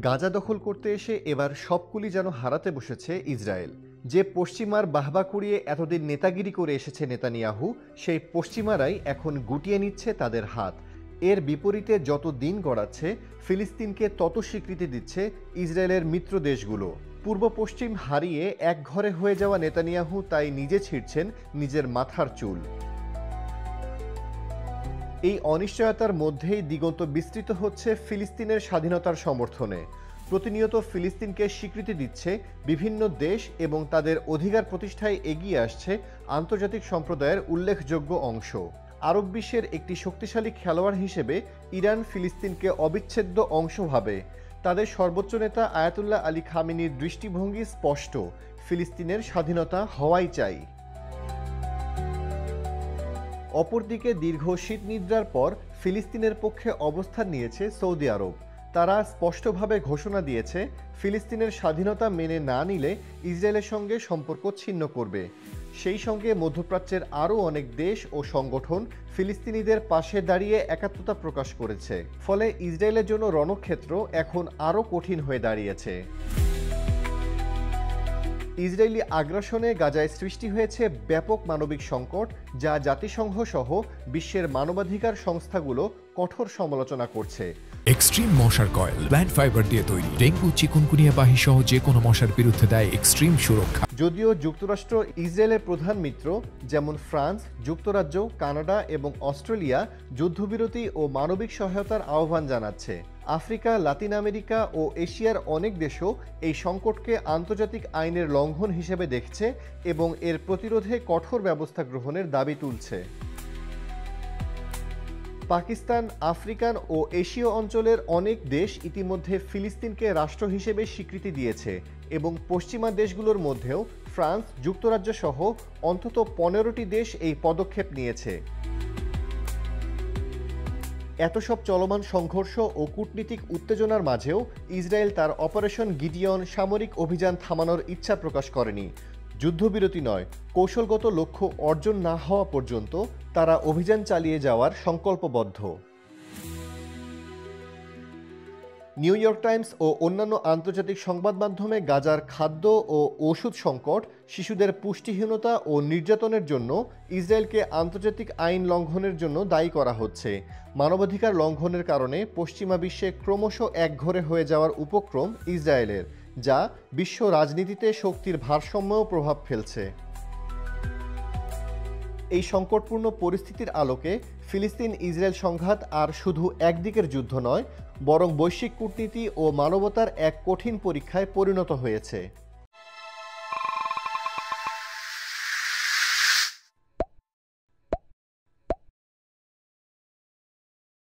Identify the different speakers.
Speaker 1: গাজা দখল করতে এসে এবার সবকুলি যেন হারাতে বসেছে ইসরায়েল। যে পশ্চিমার বাহবা কুড়িয়ে এতদিন নেতাগিরি করে এসেছে নেতানিয়াহু, সেই পশ্চিমারাই এখন গুটিয়ে নিচ্ছে তাদের হাত। এর বিপরীতে যত দিন গড়াচ্ছে, ফিলিস্তিনকে তত স্বীকৃতি দিচ্ছে ইসরায়েলের মিত্র দেশগুলো। পূর্ব পশ্চিম হারিয়ে একঘরে হয়ে যাওয়া নেতানিয়াহু তাই নিজে ছিঁড়ছেন নিজের মাথার চুল। এই অনিশ্চয়তার মধ্যেই দিগন্ত বিস্তৃত হচ্ছে ফিলিস্তিনের স্বাধীনতার সমর্থনে। প্রতিনিয়ত ফিলিস্তিনকে স্বীকৃতি দিচ্ছে বিভিন্ন দেশ এবং তাদের অধিকার প্রতিষ্ঠায় এগিয়ে আসছে আন্তর্জাতিক সম্প্রদায়ের উল্লেখযোগ্য অংশ। আরব বিশ্বের একটি শক্তিশালী খেলোয়াড় হিসেবে ইরান ফিলিস্তিনকে অবিচ্ছেদ্য অংশ ভাবে। তাদের সর্বোচ্চ নেতা আয়াতুল্লাহ আলী খামেনির দৃষ্টিভঙ্গি স্পষ্ট, ফিলিস্তিনের স্বাধীনতা হওয়াই চাই। অপরদিকে দীর্ঘ শীতনিদ্রার পর ফিলিস্তিনের পক্ষে অবস্থান নিয়েছে সৌদি আরব। তারা স্পষ্টভাবে ঘোষণা দিয়েছে, ফিলিস্তিনের স্বাধীনতা মেনে না নিলে ইসরায়েলের সঙ্গে সম্পর্ক ছিন্ন করবে। সেই সঙ্গে মধ্যপ্রাচ্যের আরও অনেক দেশ ও সংগঠন ফিলিস্তিনিদের পাশে দাঁড়িয়ে একাত্মতা প্রকাশ করেছে। ফলে ইসরায়েলের জন্য রণক্ষেত্র এখন আরও কঠিন হয়ে দাঁড়িয়েছে। ইসরায়েলি আগ্রাসনে গাজায় সৃষ্টি হয়েছে ব্যাপক মানবিক সংকট, যা জাতিসংঘ সহ বিশ্বের মানবাধিকার সংস্থাগুলো কঠোর সমালোচনা করছে।
Speaker 2: এক্সট্রিম মশার কয়েল প্ল্যান্ট ফাইবার দিয়ে তৈরি, ডেঙ্গু, চিকুনগুনিয়া বাহি সহ যে কোনো মশার বিরুদ্ধে দেয় এক্সট্রিম সুরক্ষা।
Speaker 1: যদিও যুক্তরাষ্ট্র ইসরায়েলের প্রধান মিত্র যেমন ফ্রান্স, যুক্তরাজ্য, কানাডা এবং অস্ট্রেলিয়া যুদ্ধবিরতি ও মানবিক সহায়তার আহ্বান জানাচ্ছে, আফ্রিকা, লাতিন আমেরিকা ও এশিয়ার অনেক দেশও এই সংকটকে আন্তর্জাতিক আইনের লঙ্ঘন হিসেবে দেখছে এবং এর প্রতিরোধে কঠোর ব্যবস্থা গ্রহণের দাবি তুলছে। পাকিস্তান, আফ্রিকান ও এশীয় অঞ্চলের অনেক দেশ ইতিমধ্যে ফিলিস্তিনকে রাষ্ট্র হিসেবে স্বীকৃতি দিয়েছে এবং পশ্চিমা দেশগুলোর মধ্যেও ফ্রান্স, যুক্তরাজ্য সহ অন্তত 15টি দেশ এই পদক্ষেপ নিয়েছে। এত সব চলমান সংঘর্ষ ও কূটনীতিক উত্তেজনার মাঝেও ইসরায়েল তার অপারেশন গিডিয়ন সামরিক অভিযান থামানোর ইচ্ছা প্রকাশ করেনি। যুদ্ধবিরতি নয়, কৌশলগত লক্ষ্য অর্জন না হওয়া পর্যন্ত তারা অভিযান চালিয়ে যাওয়ার সংকল্পবদ্ধ। নিউ ইয়র্ক টাইমস ও অন্যান্য আন্তর্জাতিক সংবাদ মাধ্যমে গাজার খাদ্য ও ওষুধ সংকট, শিশুদের পুষ্টিহীনতা ও নির্যাতনের জন্য ইসরায়েলকে আন্তর্জাতিক আইন লঙ্ঘনের জন্য দায়ী করা হচ্ছে। মানবাধিকার লঙ্ঘনের কারণে পশ্চিমা বিশ্বে ক্রমশ একঘরে হয়ে যাওয়ার উপক্রম ইসরায়েলের, যা বিশ্ব রাজনীতিতে শক্তির ভারসাম্যও প্রভাব ফেলছে। এই সংকটপূর্ণ পরিস্থিতির আলোকে ফিলিস্তিন ইসরায়েল সংঘাত আর শুধু একদিকের যুদ্ধ নয়, বরং বৈশ্বিক কূটনীতি ও মানবতার এক কঠিন পরীক্ষায় পরিণত হয়েছে।